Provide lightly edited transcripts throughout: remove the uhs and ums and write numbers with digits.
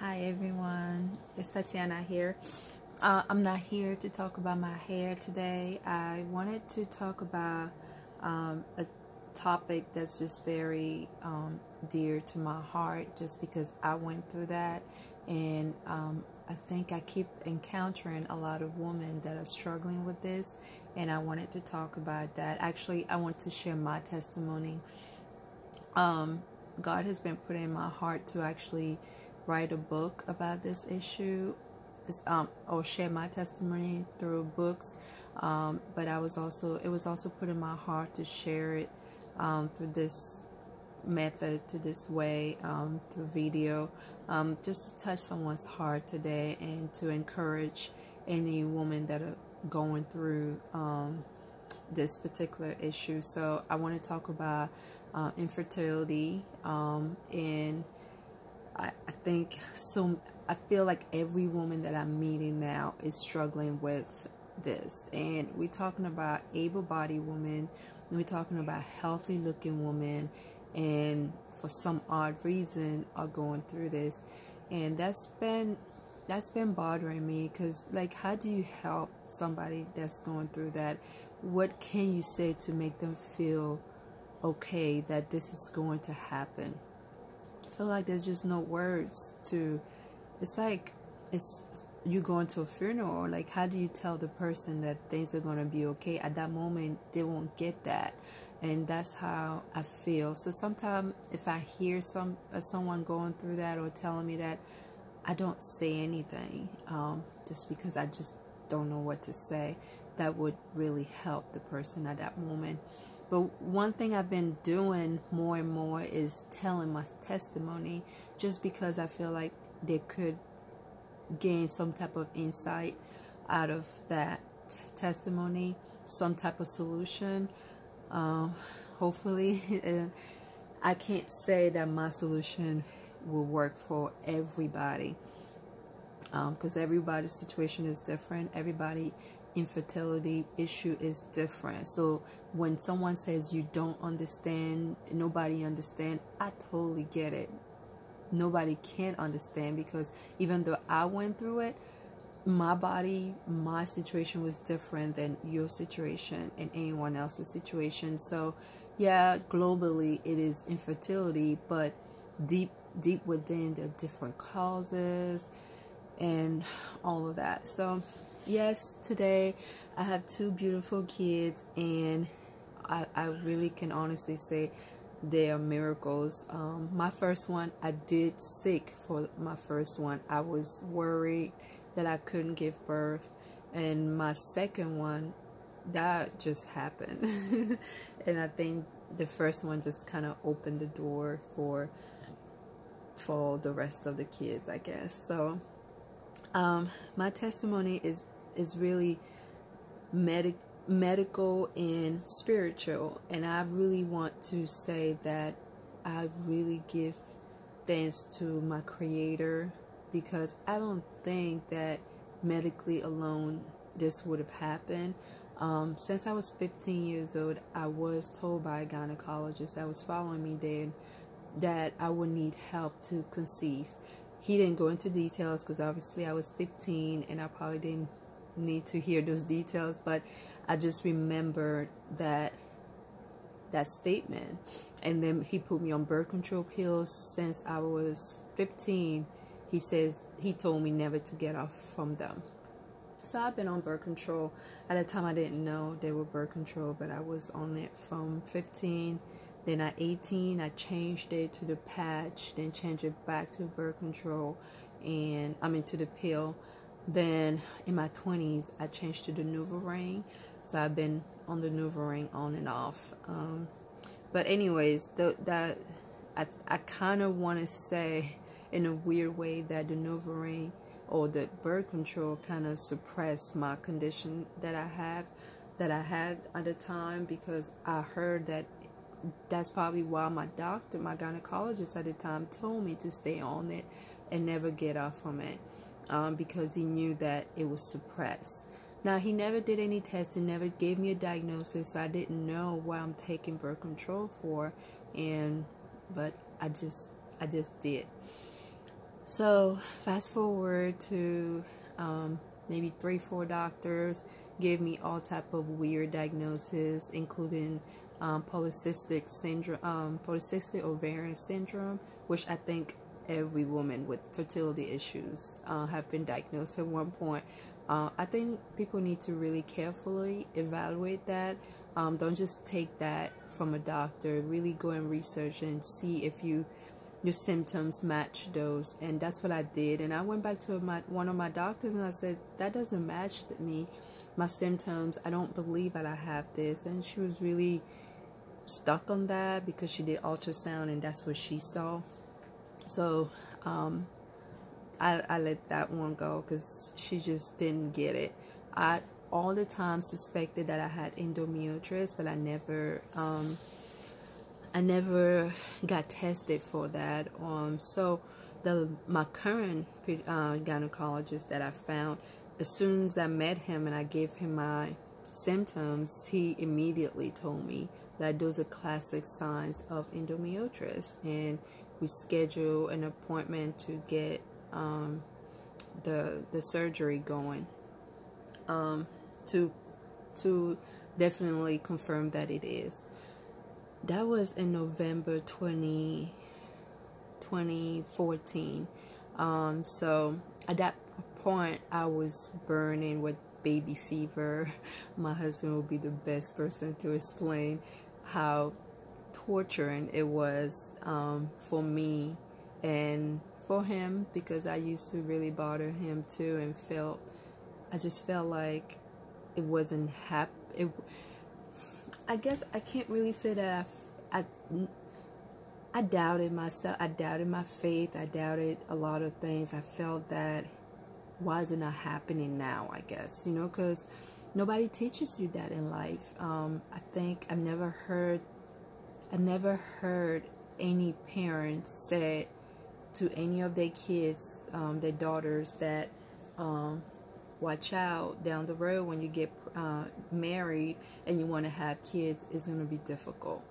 Hi everyone, it's Tatiana here. I'm not here to talk about my hair today. I wanted to talk about a topic that's just very dear to my heart just because I went through that, and I think I keep encountering a lot of women that are struggling with this, and I wanted to talk about that. Actually, I want to share my testimony. God has been putting in my heart to actually write a book about this issue, or share my testimony through books. But it was also put in my heart to share it through this method, to this way, through video, just to touch someone's heart today and to encourage any woman that are going through this particular issue. So I want to talk about infertility, and I think so. I feel like every woman that I'm meeting now is struggling with this, and we're talking about able-bodied women, and we're talking about healthy-looking women, and for some odd reason are going through this, and that's been bothering me, because like, how do you help somebody that's going through that? What can you say to make them feel okay that this is going to happen? I feel like there's just no words to. It's like you going to a funeral, or like, how do you tell the person that things are going to be okay? At that moment they won't get that, and that's how I feel. So sometimes if I hear someone going through that or telling me that, I don't say anything, just because I just don't know what to say that would really help the person at that moment. But one thing I've been doing more and more is telling my testimony, just because I feel like they could gain some type of insight out of that testimony, some type of solution, hopefully. And I can't say that my solution will work for everybody, because everybody's situation is different. Everybody infertility issue is different. So when someone says you don't understand, nobody understand, I totally get it. Nobody can understand, because even though I went through it, my body, my situation was different than your situation and anyone else's situation. So yeah, globally it is infertility, but deep within there are different causes and all of that. So yes, today I have two beautiful kids, and I really can honestly say they are miracles. My first one, I did sick for my first one. I was worried that I couldn't give birth, and my second one, that just happened. And I think the first one just kind of opened the door for the rest of the kids, I guess. So my testimony is really medical and spiritual, and I really want to say that I really give thanks to my Creator, because I don't think that medically alone this would have happened. Since I was 15 years old, I was told by a gynecologist that was following me there that I would need help to conceive. He didn't go into details, because obviously I was 15 and I probably didn't need to hear those details, but I just remembered that statement. And then he put me on birth control pills since I was 15. He told me never to get off from them. So I've been on birth control. At the time I didn't know they were birth control, but I was on it from 15. Then at 18 I changed it to the patch, then changed it back to birth control, and to the pill. Then in my 20s I changed to the NuvaRing. So I've been on the NuvaRing on and off. But anyways, I kind of want to say in a weird way that the NuvaRing or the birth control kind of suppressed my condition that I had at the time, because I heard that that's probably why my gynecologist at the time told me to stay on it and never get off from it, because he knew that it was suppressed. Now, he never did any testing, never gave me a diagnosis, so I didn't know what I'm taking birth control for, but I just did. So fast forward to maybe 3, 4 doctors gave me all type of weird diagnoses, including polycystic syndrome, polycystic ovarian syndrome, which I think every woman with fertility issues have been diagnosed at one point. I think people need to really carefully evaluate that. Don't just take that from a doctor. Really go and research and see if your symptoms match those. And that's what I did. And I went back to one of my doctors and I said, that doesn't match me, my symptoms. I don't believe that I have this. And she was really stuck on that because she did ultrasound and that's what she saw. So I let that one go because she just didn't get it. I all the time suspected that I had endometriosis, but I never got tested for that. So my current gynecologist that I found, as soon as I met him and I gave him my symptoms, he immediately told me that those are classic signs of endometriosis, and we schedule an appointment to get the surgery going to definitely confirm that it is. That was in November 2014. So at that point, I was burning with baby fever. My husband would be the best person to explain how torturing it was for me and for him, because I used to really bother him too, and I just felt like it wasn't happy. I guess I can't really say that I doubted myself. I doubted my faith. I doubted a lot of things. I felt that why is it not happening now, I guess, because nobody teaches you that in life. I think I've never heard any parents say to any of their kids, their daughters, that watch out down the road when you get married and you want to have kids, it's going to be difficult.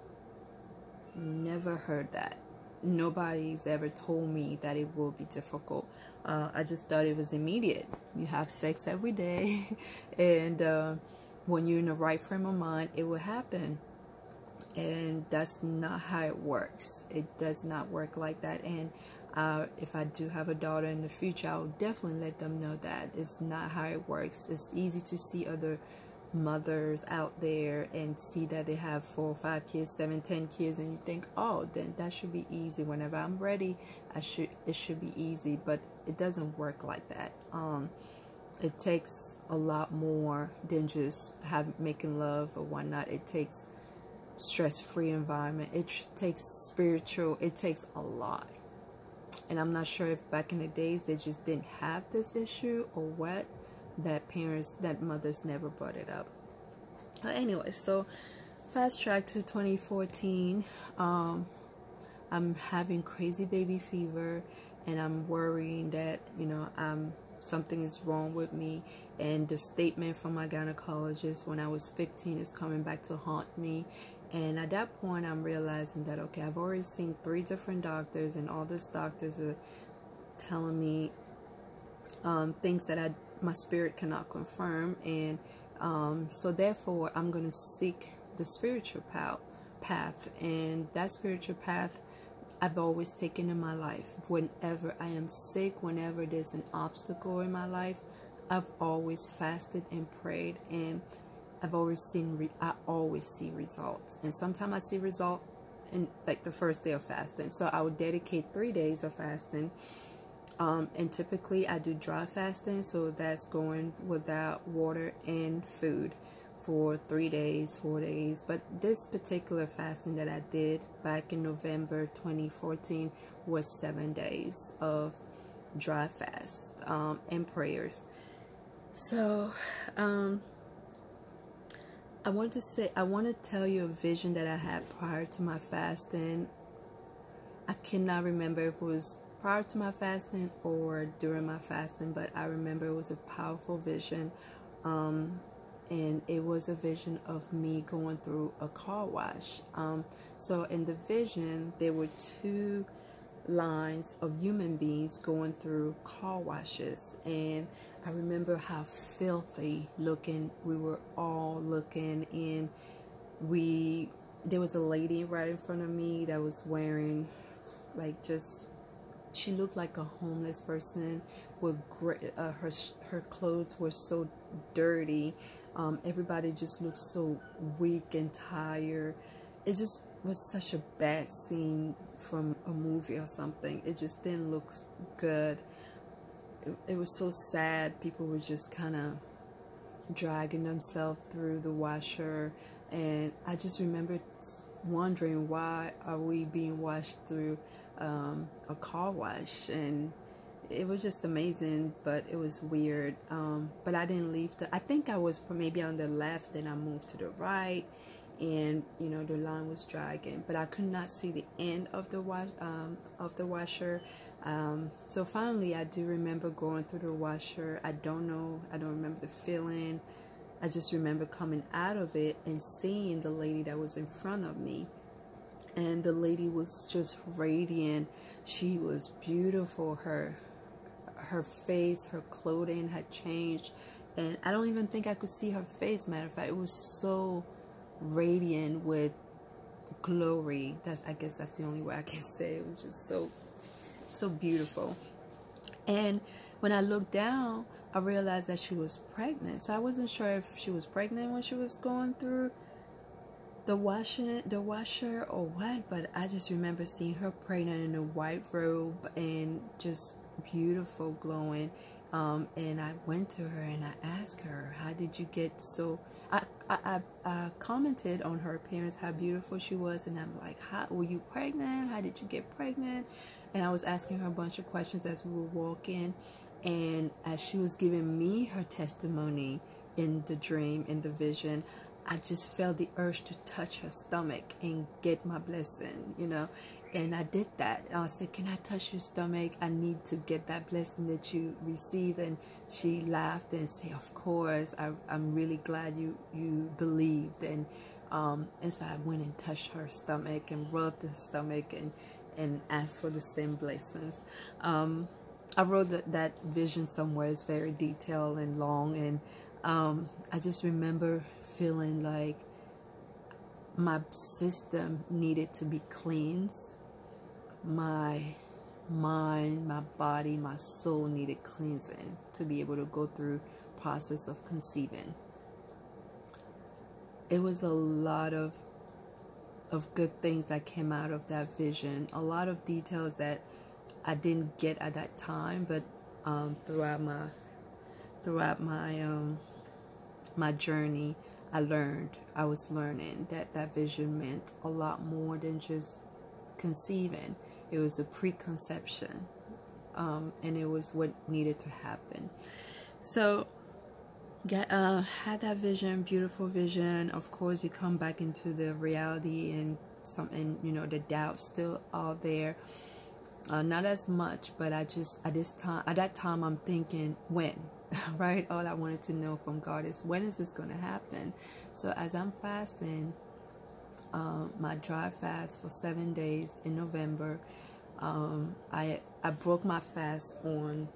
Never heard that. Nobody's ever told me that it will be difficult. I just thought it was immediate. You have sex every day and when you're in the right frame of mind, it will happen. And that's not how it works. It does not work like that. And if I do have a daughter in the future, I'll definitely let them know that it's not how it works. It's easy to see other mothers out there and see that they have 4, 5 kids, 7, 10 kids, and you think, oh, then that should be easy. Whenever I'm ready, it should be easy. But it doesn't work like that. It takes a lot more than just making love or whatnot. It takes stress-free environment. It takes spiritual. It takes a lot. And I'm not sure if back in the days they just didn't have this issue or what, that mothers never brought it up. But anyway, so fast track to 2014. I'm having crazy baby fever, and I'm worrying that something is wrong with me. And the statement from my gynecologist when I was 15 is coming back to haunt me. And at that point, I'm realizing that, okay, I've already seen 3 different doctors, and all those doctors are telling me things that my spirit cannot confirm. And so therefore, I'm going to seek the spiritual path. And that spiritual path I've always taken in my life. Whenever I am sick, whenever there's an obstacle in my life, I've always fasted and prayed, and I always see results. And sometimes I see result in like the first day of fasting. So I would dedicate 3 days of fasting. And typically I do dry fasting, so that's going without water and food for 3 days, 4 days. But this particular fasting that I did back in November 2014 was 7 days of dry fast and prayers. So I want to tell you a vision that I had prior to my fasting. I cannot remember if it was prior to my fasting or during my fasting, but I remember it was a powerful vision. And it was a vision of me going through a car wash. So in the vision, there were 2 lines of human beings going through car washes, and I remember how filthy looking we were all looking. And there was a lady right in front of me that was wearing like just, she looked like a homeless person with her clothes were so dirty. Everybody just looked so weak and tired. It just was such a bad scene from a movie or something. It just didn't look good. It was so sad. People were just kind of dragging themselves through the washer, and I just remember wondering, why are we being washed through a car wash? And it was just amazing, but it was weird. But I didn't leave. I think I was maybe on the left, then I moved to the right, and the line was dragging, but I could not see the end of the washer. So finally, I do remember going through the washer. I don't remember the feeling. I just remember coming out of it and seeing the lady that was in front of me. And the lady was just radiant. She was beautiful. Her face, her clothing had changed. And I don't even think I could see her face. Matter of fact, it was so radiant with glory. I guess that's the only way I can say it. It was just so beautiful. And when I looked down, I realized that she was pregnant. So I wasn't sure if she was pregnant when she was going through the washer or what, but I just remember seeing her pregnant in a white robe and just beautiful, glowing. And I went to her and I asked her, how did you get so... I commented on her appearance, how beautiful she was, and I'm like, how were you pregnant? How did you get pregnant? And I was asking her a bunch of questions as we were walking, and as she was giving me her testimony in the dream, in the vision, I just felt the urge to touch her stomach and get my blessing, and I did that. I said, can I touch your stomach? I need to get that blessing that you receive. And she laughed and said, of course, I'm really glad you believed. And so I went and touched her stomach and rubbed the stomach and asked for the same blessings. I wrote that vision somewhere. It's very detailed and long, and I just remember feeling like my system needed to be cleansed. My mind, my body, my soul needed cleansing to be able to go through process of conceiving. It was a lot of good things that came out of that vision. A lot of details that I didn't get at that time, but throughout my journey, I was learning that vision meant a lot more than just conceiving. It was the preconception, and it was what needed to happen. So had that vision, beautiful vision. Of course, you come back into the reality, and the doubt's still out there. Not as much, but at that time I'm thinking, when? Right? All I wanted to know from God is, when is this going to happen? So as I'm fasting, my dry fast for 7 days in November, I broke my fast on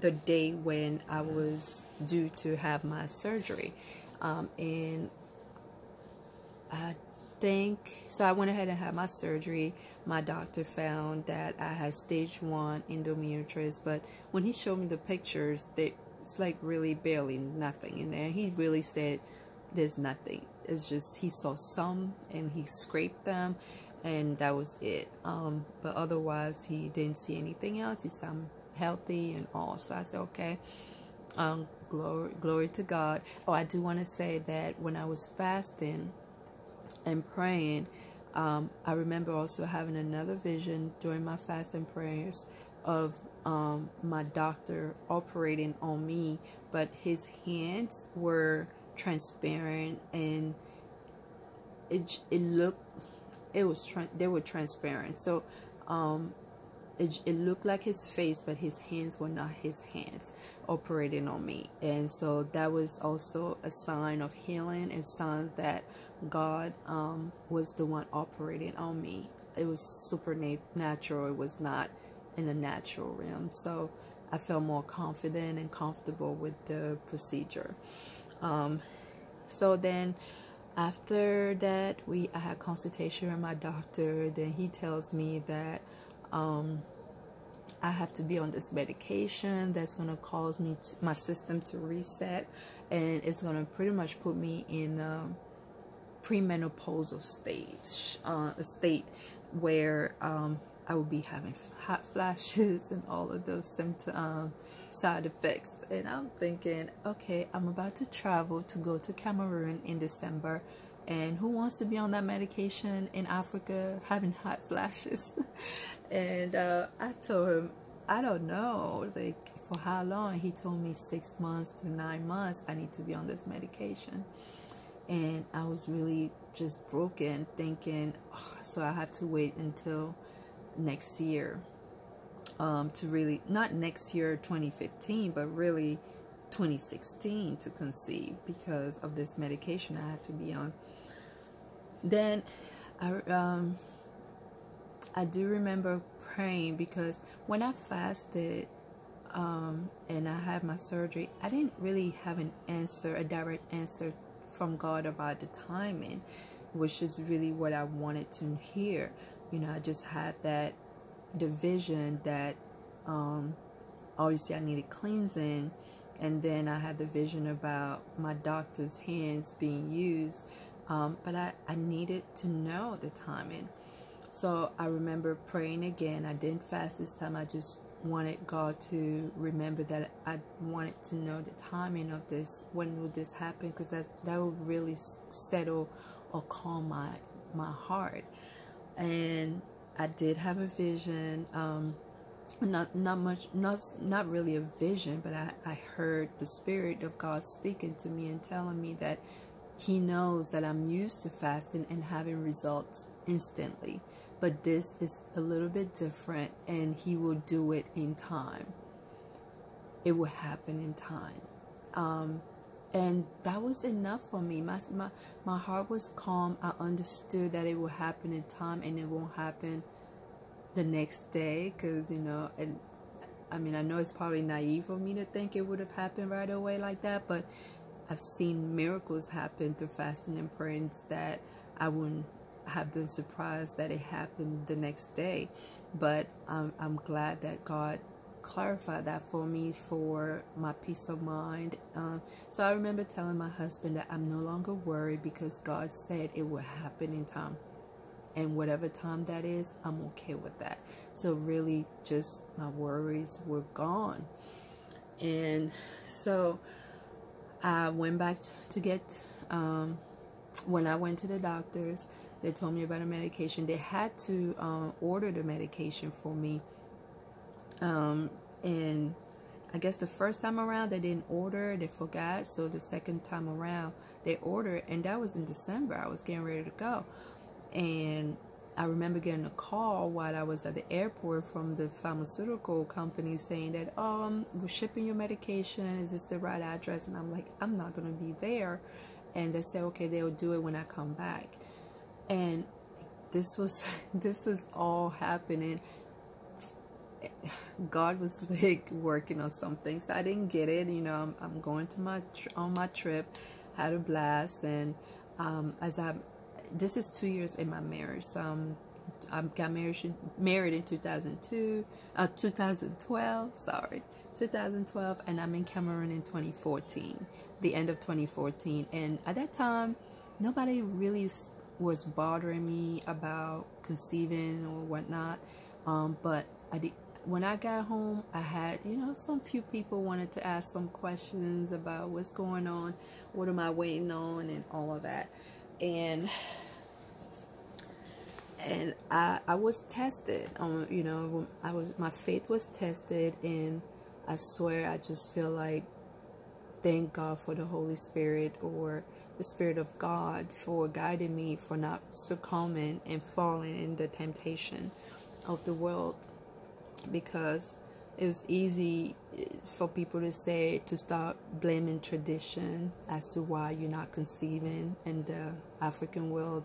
the day when I was due to have my surgery, and I went ahead and had my surgery. My doctor found that I had stage 1 endometriosis, but when he showed me the pictures, it's like really barely nothing in there. He really said there's nothing. It's just he saw some and he scraped them, and that was it. But otherwise, he didn't see anything else. He said I'm healthy and all. So I said, okay. Glory to God. Oh, I do want to say that when I was fasting and praying, I remember also having another vision during my fast and prayers of my doctor operating on me, but his hands were transparent, and they were transparent. So it looked like his face, but his hands were not his hands operating on me. And so that was also a sign of healing, a sign that God was the one operating on me. it was supernatural. It was not in the natural realm. So I felt more confident and comfortable with the procedure. So then after that, I had consultation with my doctor. Then he tells me that I have to be on this medication that's going to cause my system to reset, and it's going to pretty much put me in a premenopausal state where I will be having hot flashes and all of those side effects. And I'm thinking, okay, I'm about to travel to go to Cameroon in December, and who wants to be on that medication in Africa having hot flashes? And I told him, I don't know, like, for how long. He told me 6 months to 9 months I need to be on this medication. And I was really just broken, thinking, oh, so I have to wait until next year to really, not next year 2015, but really 2016 to conceive, because of this medication I had to be on. Then I do remember praying, because when I fasted and I had my surgery, I didn't really have a direct answer from God about the timing, which is really what I wanted to hear. You know, I just had the vision that obviously I needed cleansing, and then I had the vision about my doctor's hands being used, but I needed to know the timing. So I remember praying again. I didn't fast this time. I just wanted God to remember that I wanted to know the timing of this. When would this happen? Because that would really settle or calm my heart. And I did have a vision. Not really a vision, but I heard the Spirit of God speaking to me and telling me that He knows that I'm used to fasting and having results instantly. But this is a little bit different, and He will do it in time. It will happen in time. And that was enough for me. My heart was calm. I understood that it will happen in time, and it won't happen the next day. Because, and I mean, I know it's probably naive of me to think it would have happened right away like that, but I've seen miracles happen through fasting and praying that I wouldn't have been surprised that it happened the next day. But I'm glad that God clarified that for me, for my peace of mind. So I remember telling my husband that I'm no longer worried, because God said it will happen in time, and whatever time that is, I'm okay with that. So really, just my worries were gone. And so I went back to get when I went to the doctors, they told me about a medication. They had to order the medication for me. And I guess the first time around they didn't order, they forgot. So the second time around they ordered, and that was in December. I was getting ready to go. And I remember getting a call while I was at the airport from the pharmaceutical company saying that, we're shipping your medication. Is this the right address? And I'm like, I'm not going to be there. And they said, okay, they'll do it when I come back. And this was all happening. God was like working on something. So I didn't get it. I'm going to on my trip, had a blast. And this is 2 years in my marriage. So I got married in 2012, and I'm in Cameroon in 2014, the end of 2014. And at that time, nobody really was bothering me about conceiving or whatnot. But when I got home, I had, some few people wanted to ask some questions about what's going on, what am I waiting on, and all of that. And I was tested on, my faith was tested, and I swear I just feel like, thank God for the Holy Spirit, or the Spirit of God, for guiding me, for not succumbing and falling in the temptation of the world. Because it was easy for people to start blaming tradition as to why you're not conceiving in the African world.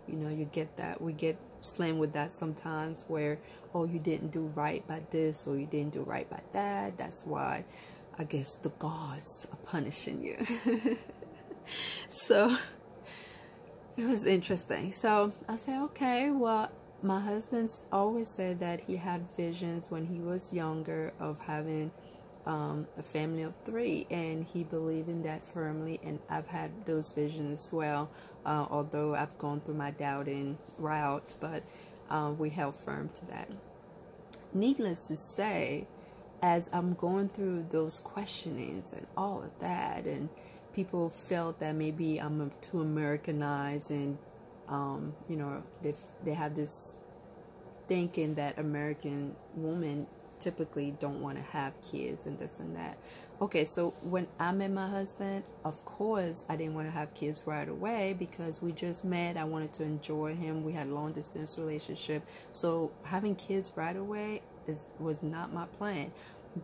You get that. We get slam with that sometimes, where, oh, you didn't do right by this, or you didn't do right by that. That's why I guess the gods are punishing you. So it was interesting. So I said, okay, well, my husband's always said that he had visions when he was younger of having a family of 3, and he believed in that firmly, and I've had those visions as well, although I've gone through my doubting route, but we held firm to that. Needless to say, as I'm going through those questionings and all of that, and people felt that maybe I'm too Americanized, and you know, they have this thinking that American women typically don't want to have kids and this and that. Okay, so when I met my husband, of course I didn't want to have kids right away because we just met. I wanted to enjoy him. We had a long distance relationship, so having kids right away was not my plan.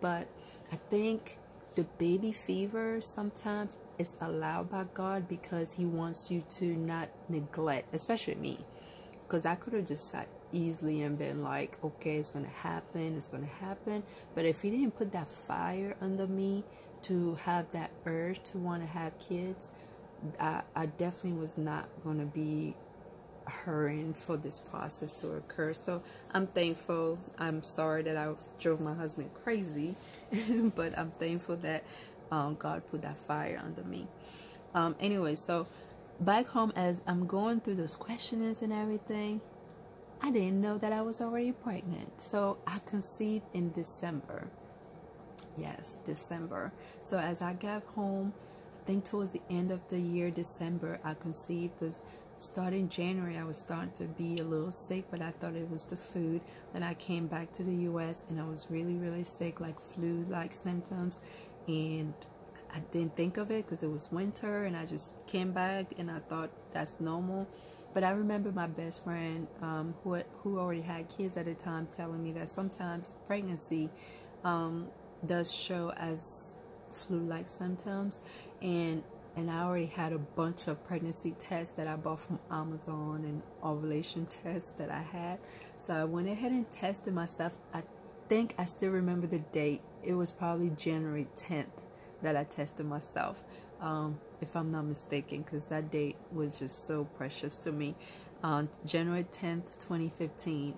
But I think the baby fever sometimes is allowed by God because he wants you to not neglect, especially me, because I could have just sat easily and been like, okay, it's gonna happen, but if he didn't put that fire under me to have that urge to want to have kids, I definitely was not gonna be hurrying for this process to occur. So I'm thankful. I'm sorry that I drove my husband crazy, but I'm thankful that God put that fire under me. Anyway, so back home, as I'm going through those questionings and everything, I didn't know that I was already pregnant. So I conceived in December. Yes, December. So as I got home, I think towards the end of the year, December, I conceived, because starting January, I was starting to be a little sick, but I thought it was the food. Then I came back to the U.S. and I was really, really sick, like flu-like symptoms. And I didn't think of it because it was winter, and I just came back and I thought that's normal. But I remember my best friend who already had kids at the time telling me that sometimes pregnancy does show as flu-like symptoms, and I already had a bunch of pregnancy tests that I bought from Amazon and ovulation tests that I had. So I went ahead and tested myself. I think I still remember the date. It was probably January 10th that I tested myself, if I'm not mistaken, because that date was just so precious to me. On January 10th, 2015,